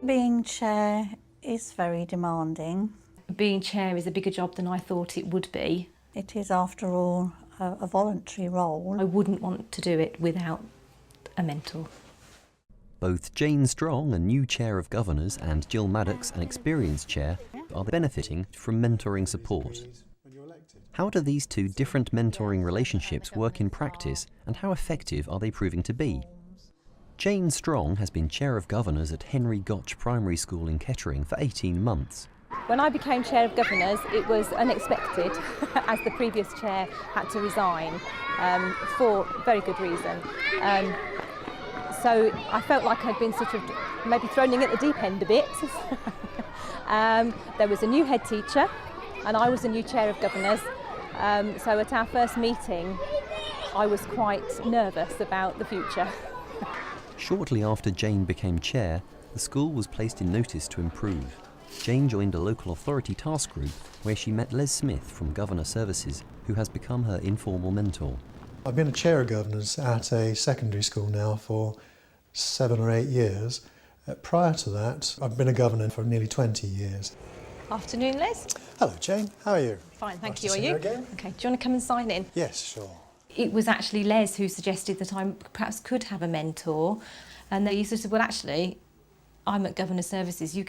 Being chair is very demanding. Being chair is a bigger job than I thought it would be. It is, after all, a voluntary role. I wouldn't want to do it without a mentor. Both Jane Strong, a new chair of governors, and Gill Maddocks, an experienced chair, are benefiting from mentoring support. How do these two different mentoring relationships work in practice, and how effective are they proving to be? Jane Strong has been chair of governors at Henry Gotch Primary School in Kettering for 18 months. When I became chair of governors, it was unexpected, as the previous chair had to resign for very good reason. So I felt like I'd been sort of maybe thrown in at the deep end a bit. There was a new head teacher, and I was a new chair of governors. So at our first meeting, I was quite nervous about the future. Shortly after Jane became chair, the school was placed in notice to improve. Jane joined a local authority task group where she met Les Smith from Governor Services, who has become her informal mentor. I've been a chair of governors at a secondary school now for 7 or 8 years. Prior to that, I've been a governor for nearly 20 years. Afternoon, Les. Hello, Jane. How are you? Fine, thank Nice you. to Are see you? again. Okay, do you want to come and sign in? Yes, sure. It was actually Les who suggested that I perhaps could have a mentor, and he sort of said, well, actually, I'm at Governor Services, you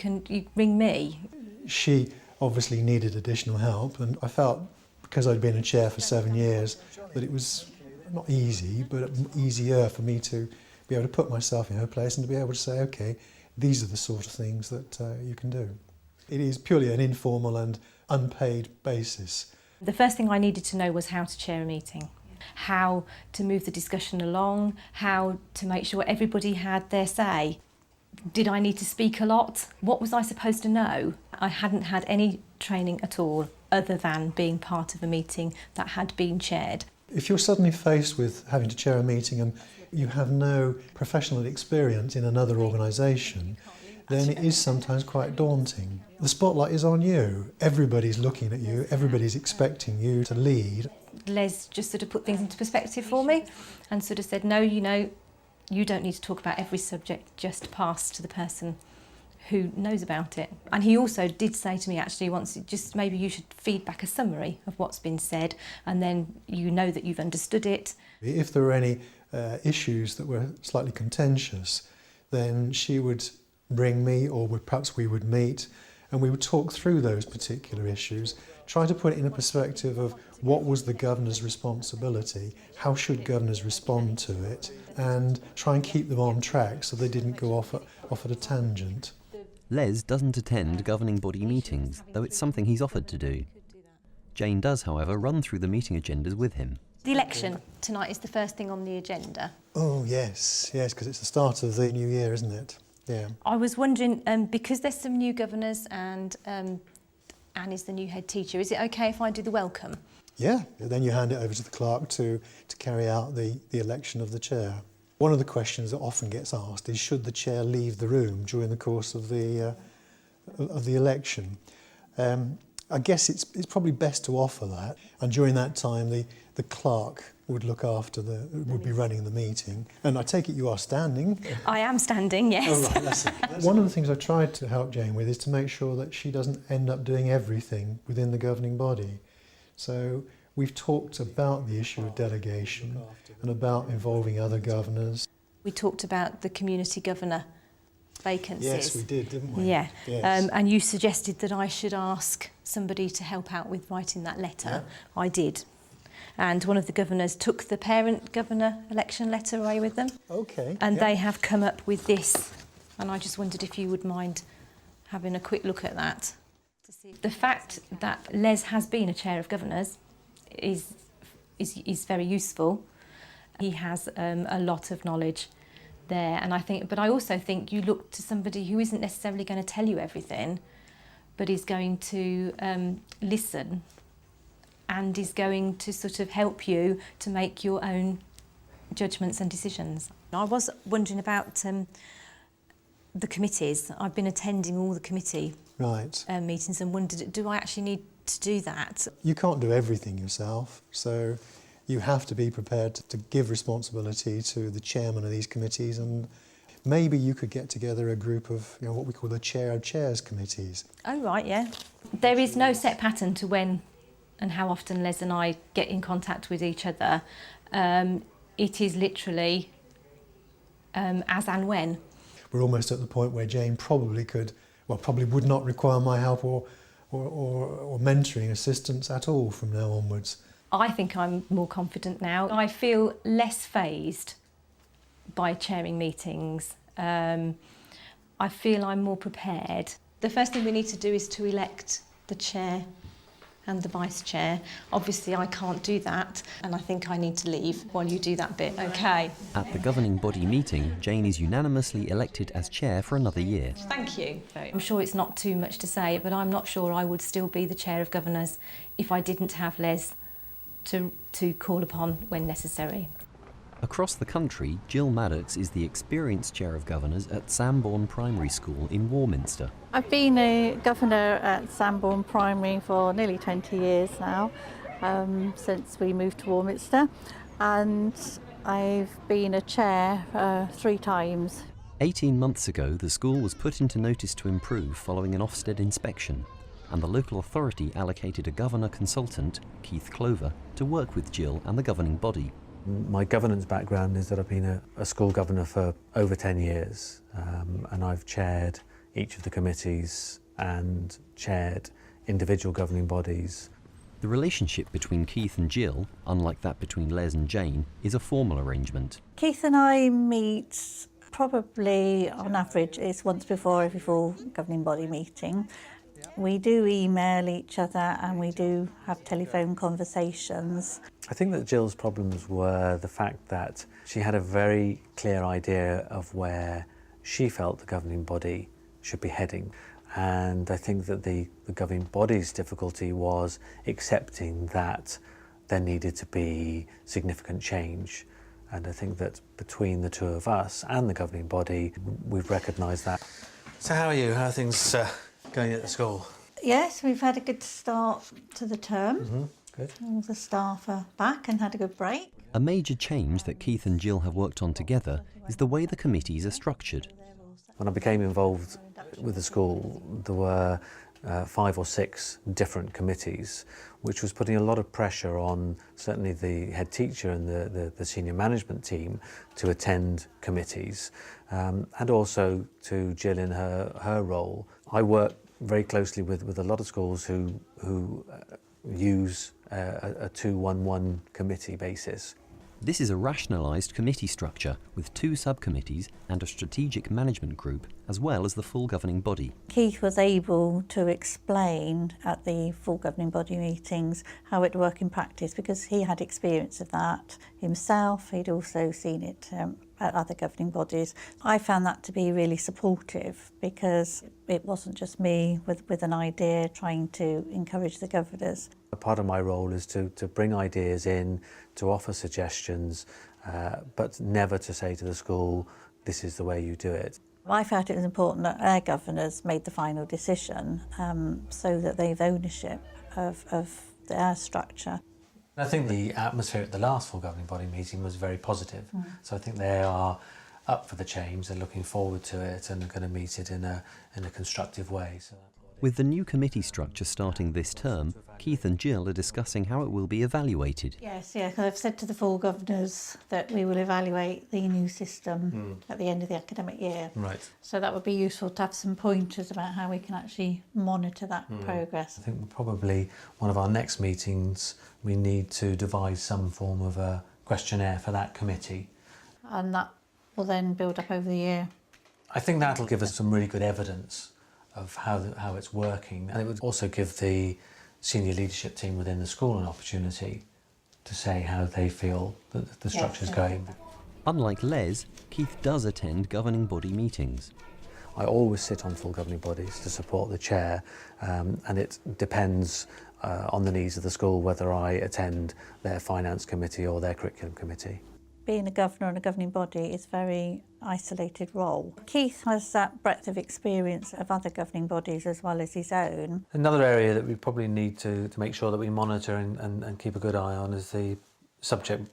ring me. She obviously needed additional help, and I felt, because I'd been a chair for 7 years, that it was not easy, but easier for me to be able to put myself in her place and to be able to say, OK, these are the sort of things that you can do. It is purely an informal and unpaid basis. The first thing I needed to know was how to chair a meeting, how to move the discussion along, how to make sure everybody had their say. Did I need to speak a lot? What was I supposed to know? I hadn't had any training at all other than being part of a meeting that had been chaired. If you're suddenly faced with having to chair a meeting and you have no professional experience in another organisation, then it is sometimes quite daunting. The spotlight is on you. Everybody's looking at you, everybody's expecting you to lead. Les just sort of put things into perspective for me and sort of said, no, you don't need to talk about every subject, just pass to the person who knows about it. And he also did say to me actually once, just maybe you should feed back a summary of what's been said, and then you know that you've understood it. If there were any issues that were slightly contentious, then she would ring me, or perhaps we would meet, and we would talk through those particular issues, try to put it in a perspective of what was the governor's responsibility, how should governors respond to it, and try and keep them on track so they didn't go off at a tangent. Les doesn't attend governing body meetings, though it's something he's offered to do. Jane does, however, run through the meeting agendas with him. The election tonight is the first thing on the agenda. Oh yes, because it's the start of the new year, isn't it? Yeah. I was wondering, because there's some new governors and Anne is the new head teacher, is it okay if I do the welcome? Yeah, then you hand it over to the clerk to carry out the election of the chair. One of the questions that often gets asked is, should the chair leave the room during the course of the election? I guess it's probably best to offer that, and during that time the clerk would look after would be running the meeting. And I take it you are standing. I am standing, yes. Oh, right, that's it. One of the things I tried to help Jane with is to make sure that she doesn't end up doing everything within the governing body. So we've talked about the issue of delegation and about involving other governors. We talked about the community governor vacancies. Yes, we did, didn't we? Yeah, Yes. and you suggested that I should ask somebody to help out with writing that letter. Yeah. I did. And one of the governors took the parent governor election letter away with them. Okay. And yeah. they have come up with this. And I just wondered if you would mind having a quick look at that. To see. The fact that Les has been a chair of governors is very useful. He has a lot of knowledge there, and I also think you look to somebody who isn't necessarily going to tell you everything, but is going to listen and is going to sort of help you to make your own judgments and decisions. I was wondering about the committees. I've been attending all the committee meetings and wondered, do I actually need to do that? You can't do everything yourself, so you have to be prepared to give responsibility to the chairman of these committees and maybe you could get together a group of, what we call the chair of chairs committees. Oh, right, yeah. There is no set pattern to when and how often Les and I get in contact with each other. It is literally as and when. We're almost at the point where Jane probably would not require my help or mentoring assistance at all from now onwards. I think I'm more confident now. I feel less fazed by chairing meetings. I feel I'm more prepared. The first thing we need to do is to elect the chair and the vice chair. Obviously I can't do that, and I think I need to leave while you do that bit, okay? At the governing body meeting, Jane is unanimously elected as chair for another year. Thank you. I'm sure it's not too much to say, but I'm not sure I would still be the chair of governors if I didn't have Les to call upon when necessary. Across the country, Gill Maddocks is the experienced chair of governors at Sanborn Primary School in Warminster. I've been a governor at Sanborn Primary for nearly 20 years now, since we moved to Warminster, and I've been a chair 3 times. 18 months ago, the school was put into notice to improve following an Ofsted inspection, and the local authority allocated a governor consultant, Keith Clover, to work with Gill and the governing body. My governance background is that I've been a school governor for over 10 years, and I've chaired each of the committees and chaired individual governing bodies. The relationship between Keith and Gill, unlike that between Les and Jane, is a formal arrangement. Keith and I meet probably, on average, it's once before every full governing body meeting. We do email each other and we do have telephone conversations. I think that Jill's problems were the fact that she had a very clear idea of where she felt the governing body should be heading. And I think that the governing body's difficulty was accepting that there needed to be significant change. And I think that between the two of us and the governing body, we've recognised that. So how are you? How are things going at the school? Yes, we've had a good start to the term. Mm-hmm. Good. All the staff are back and had a good break. A major change that Keith and Gill have worked on together is the way the committees are structured. When I became involved with the school, there were 5 or 6 different committees, which was putting a lot of pressure on certainly the head teacher and the senior management team to attend committees, and also to Gill in her role. I work very closely with a lot of schools who use a 2-1-1 committee basis. This is a rationalised committee structure with 2 subcommittees and a strategic management group, as well as the full governing body. Keith was able to explain at the full governing body meetings how it worked in practice because he had experience of that himself. He'd also seen it at other governing bodies. I found that to be really supportive because it wasn't just me with an idea trying to encourage the governors. Part of my role is to bring ideas in, to offer suggestions, but never to say to the school, this is the way you do it. I felt it was important that our governors made the final decision so that they've ownership of their structure. I think the atmosphere at the last full governing body meeting was very positive. So I think they are up for the change, they're looking forward to it and are going to meet it in a constructive way. So. With the new committee structure starting this term, Keith and Gill are discussing how it will be evaluated. Yes, I've said to the full governors that we will evaluate the new system at the end of the academic year. Right. So that would be useful to have some pointers about how we can actually monitor that progress. I think probably one of our next meetings we need to devise some form of a questionnaire for that committee. And that will then build up over the year. I think that'll give us some really good evidence of how it's working, and it would also give the senior leadership team within the school an opportunity to say how they feel that the structure's going. Unlike Les, Keith does attend governing body meetings. I always sit on full governing bodies to support the chair, and it depends on the needs of the school whether I attend their finance committee or their curriculum committee. Being a governor on a governing body is a very isolated role. Keith has that breadth of experience of other governing bodies as well as his own. Another area that we probably need to make sure that we monitor and keep a good eye on is the subject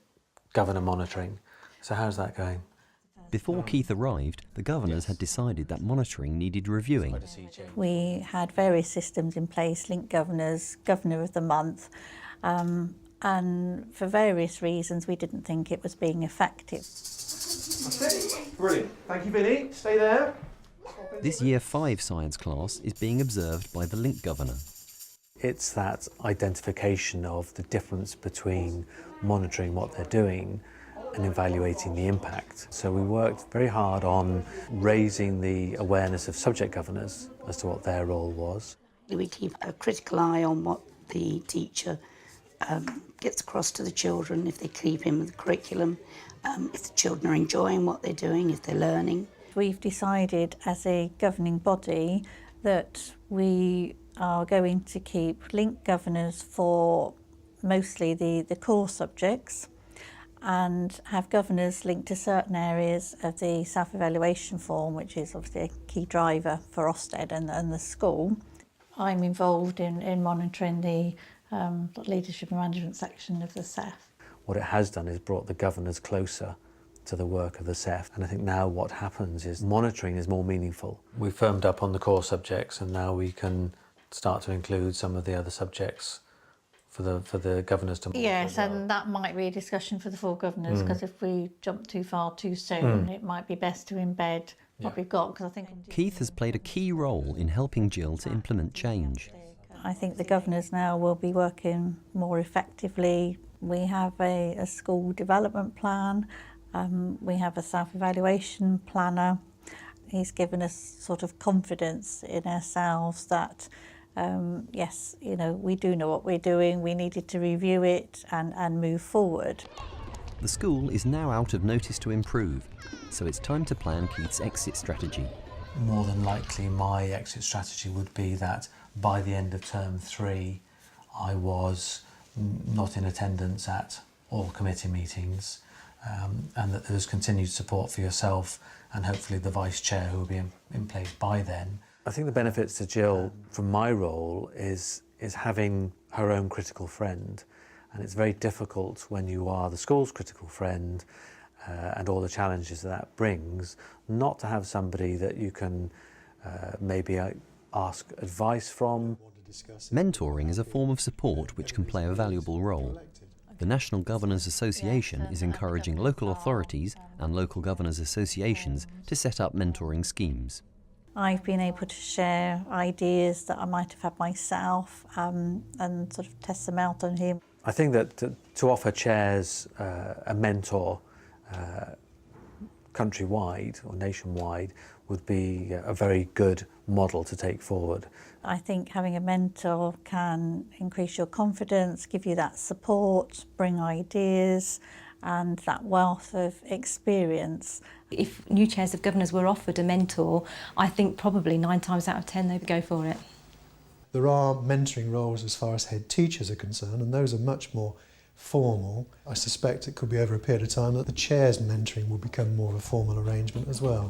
governor monitoring. So how's that going? Before Keith arrived, the governors had decided that monitoring needed reviewing. We had various systems in place, link governors, governor of the month, and for various reasons we didn't think it was being effective. That's it. Brilliant. Thank you, Vinny. Stay there. This Year 5 science class is being observed by the link governor. It's that identification of the difference between monitoring what they're doing and evaluating the impact. So we worked very hard on raising the awareness of subject governors as to what their role was. We keep a critical eye on what the teacher gets across to the children, if they keep in with the curriculum, if the children are enjoying what they're doing, if they're learning. We've decided as a governing body that we are going to keep link governors for mostly the core subjects and have governors linked to certain areas of the self-evaluation form, which is obviously a key driver for Ofsted and the school. I'm involved in monitoring the leadership and management section of the SEF. What it has done is brought the governors closer to the work of the SEF, and I think now what happens is monitoring is more meaningful. We firmed up on the core subjects and now we can start to include some of the other subjects for the governors to monitor. Yes, and that might be a discussion for the full governors, because if we jump too far too soon, it might be best to embed what we've got. Because I think Keith has played a key role in helping Gill to implement change. I think the governors now will be working more effectively. We have a school development plan, we have a self-evaluation planner. He's given us sort of confidence in ourselves that yes, you know, we do know what we're doing, we needed to review it and move forward. The school is now out of notice to improve, so it's time to plan Keith's exit strategy. More than likely my exit strategy would be that by the end of term 3 I was not in attendance at all committee meetings, and that there was continued support for yourself and hopefully the vice chair who will be in place by then. I think the benefits to Gill from my role is having her own critical friend, and it's very difficult when you are the school's critical friend and all the challenges that brings, not to have somebody that you can maybe ask advice from. Mentoring is a form of support which can play a valuable role. The National Governors Association is encouraging local authorities and local governors associations to set up mentoring schemes. I've been able to share ideas that I might have had myself and sort of test them out on him. I think that to offer chairs a mentor countrywide or nationwide would be a very good model to take forward. I think having a mentor can increase your confidence, give you that support, bring ideas and that wealth of experience. If new chairs of governors were offered a mentor, I think probably 9 times out of 10 they'd go for it. There are mentoring roles as far as head teachers are concerned, and those are much more formal. I suspect it could be over a period of time that the chair's mentoring will become more of a formal arrangement as well.